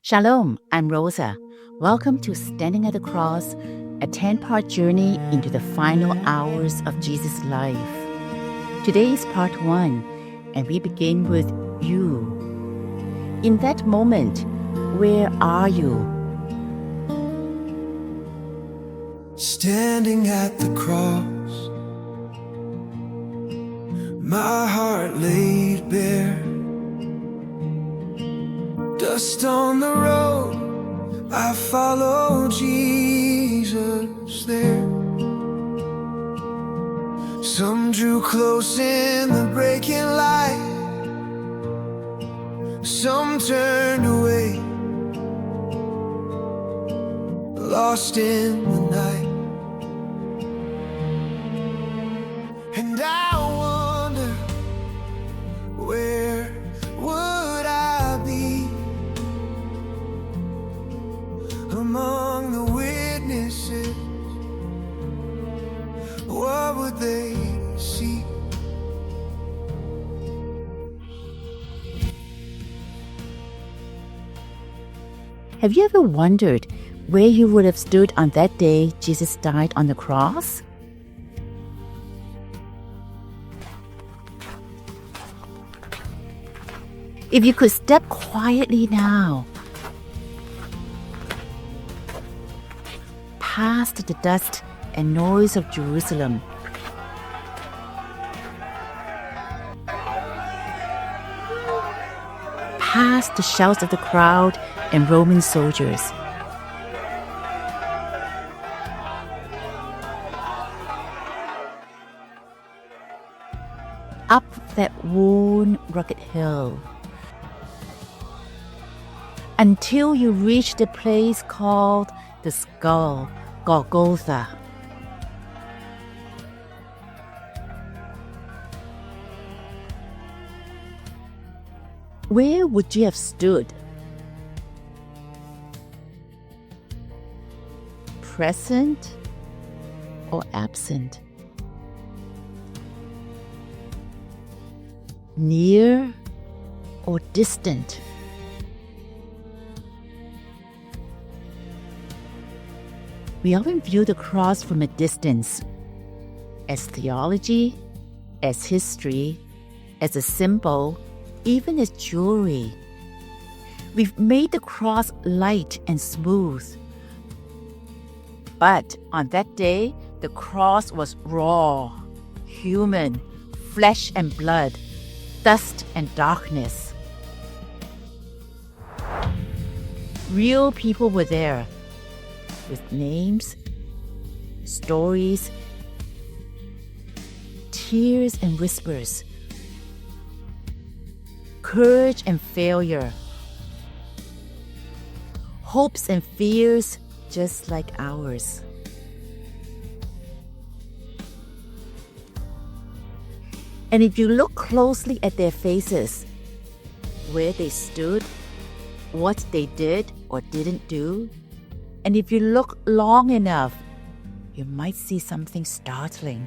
Shalom, I'm Rosa. Welcome to Standing at the Cross, a 10-part journey into the final hours of Jesus' life. Today is part 1, and we begin with you. In that moment, where are you? Standing at the cross, my heart laid bare, dust on the road, I follow Jesus there. Some drew close in the breaking light, some turned away, lost in the night. And I wonder, where would I be among the witnesses? What would they see? Have you ever wondered where you would have stood on that day Jesus died on the cross? If you could step quietly now, past the dust and noise of Jerusalem, past the shouts of the crowd and Roman soldiers, up that worn, rugged hill, until you reach the place called the skull, Golgotha. Where would you have stood? Present or absent? Near or distant? We often view the cross from a distance, as theology, as history, as a symbol, even as jewelry. We've made the cross light and smooth. But on that day, the cross was raw, human, flesh and blood, dust and darkness. Real people were there, with names, stories, tears and whispers, courage and failure, hopes and fears just like ours. And if you look closely at their faces, where they stood, what they did or didn't do, and if you look long enough, you might see something startling.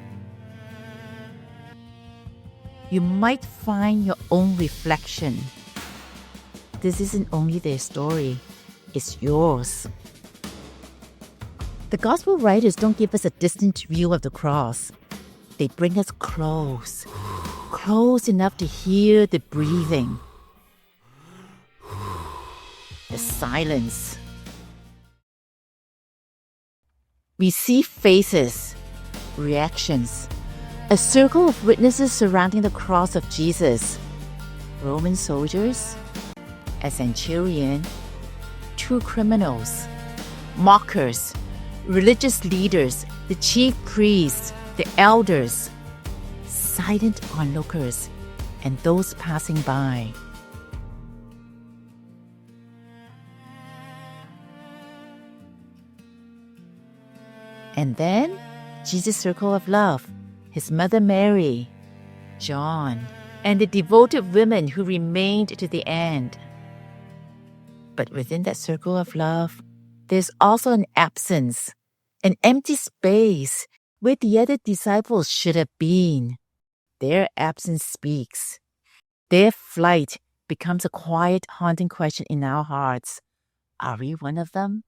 You might find your own reflection. This isn't only their story, it's yours. The gospel writers don't give us a distant view of the cross. They bring us close, close enough to hear the breathing, the silence. We see faces, reactions, a circle of witnesses surrounding the cross of Jesus. Roman soldiers, a centurion, 2 criminals, mockers, religious leaders, the chief priests, the elders, silent onlookers, and those passing by. And then, Jesus' circle of love, his mother Mary, John, and the devoted women who remained to the end. But within that circle of love, there's also an absence, an empty space where the other disciples should have been. Their absence speaks. Their flight becomes a quiet, haunting question in our hearts. Are we one of them?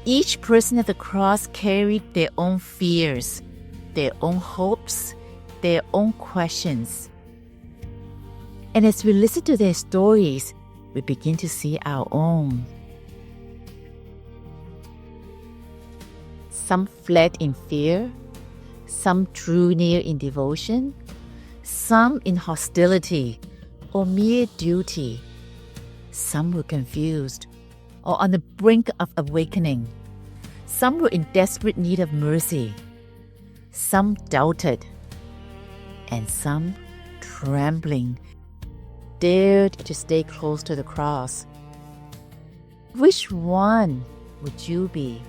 Each person at the cross carried their own fears, their own hopes, their own questions. And as we listen to their stories, we begin to see our own. Some fled in fear, some drew near in devotion, some in hostility or mere duty. Some were confused or on the brink of awakening. Some were in desperate need of mercy. Some doubted, and some, trembling, dared to stay close to the cross. Which one would you be?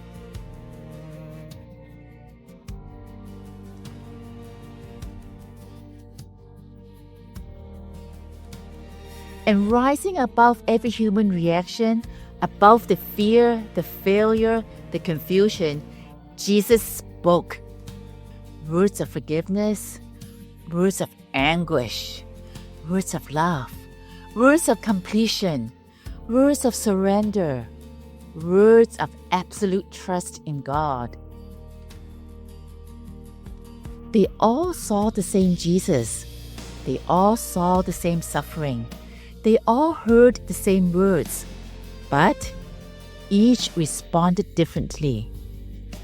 And rising above every human reaction, above the fear, the failure, the confusion, Jesus spoke words of forgiveness, words of anguish, words of love, words of completion, words of surrender, words of absolute trust in God. They all saw the same Jesus. They all saw the same suffering. They all heard the same words, but each responded differently.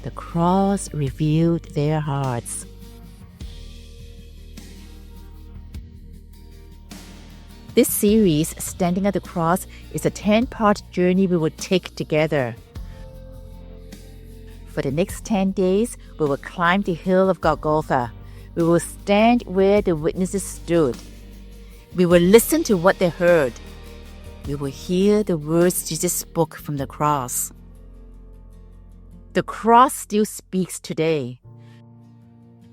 The cross revealed their hearts. This series, Standing at the Cross, is a 10-part journey we will take together. For the next 10 days, we will climb the hill of Golgotha. We will stand where the witnesses stood. We will listen to what they heard. We will hear the words Jesus spoke from the cross. The cross still speaks today.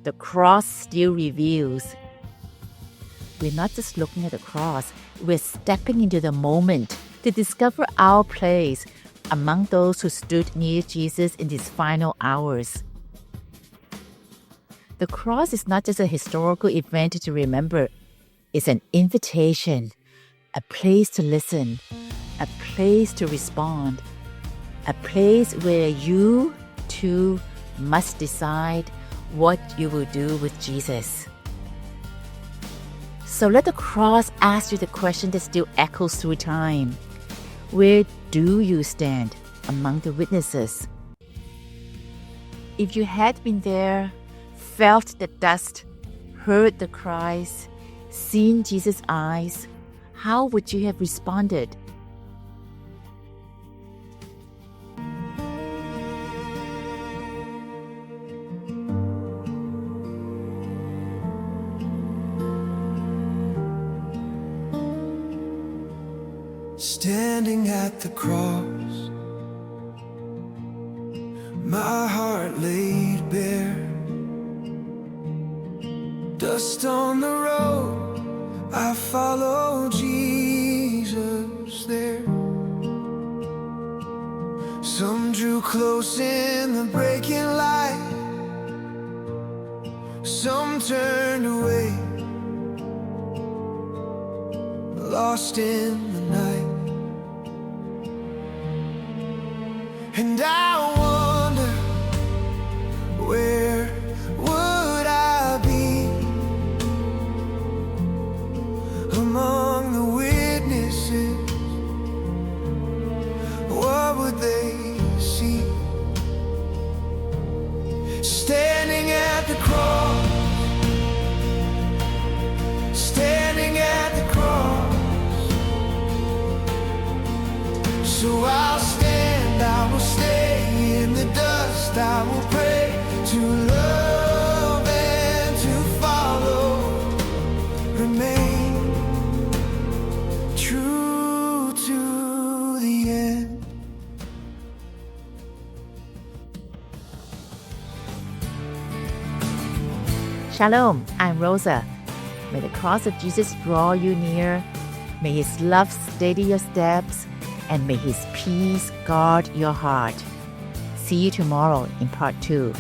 The cross still reveals. We're not just looking at the cross, we're stepping into the moment to discover our place among those who stood near Jesus in these final hours. The cross is not just a historical event to remember. It's an invitation, a place to listen, a place to respond, a place where you, too, must decide what you will do with Jesus. So let the cross ask you the question that still echoes through time. Where do you stand among the witnesses? If you had been there, felt the dust, heard the cries, seen Jesus' eyes, how would you have responded? Standing at the cross, my heart laid bare, dust on the road, I follow Jesus there. Some drew close in the breaking light, some turned away, lost in the night. And I wonder, where would I be among the witnesses? What would they see? Standing at the cross, standing at the cross. So I'll stand, I will stay in the dust, I will pray to love and to follow, remain true to the end. Shalom, I'm Rosa. May the cross of Jesus draw you near. May His love steady your steps. And may His peace guard your heart. See you tomorrow in part 2.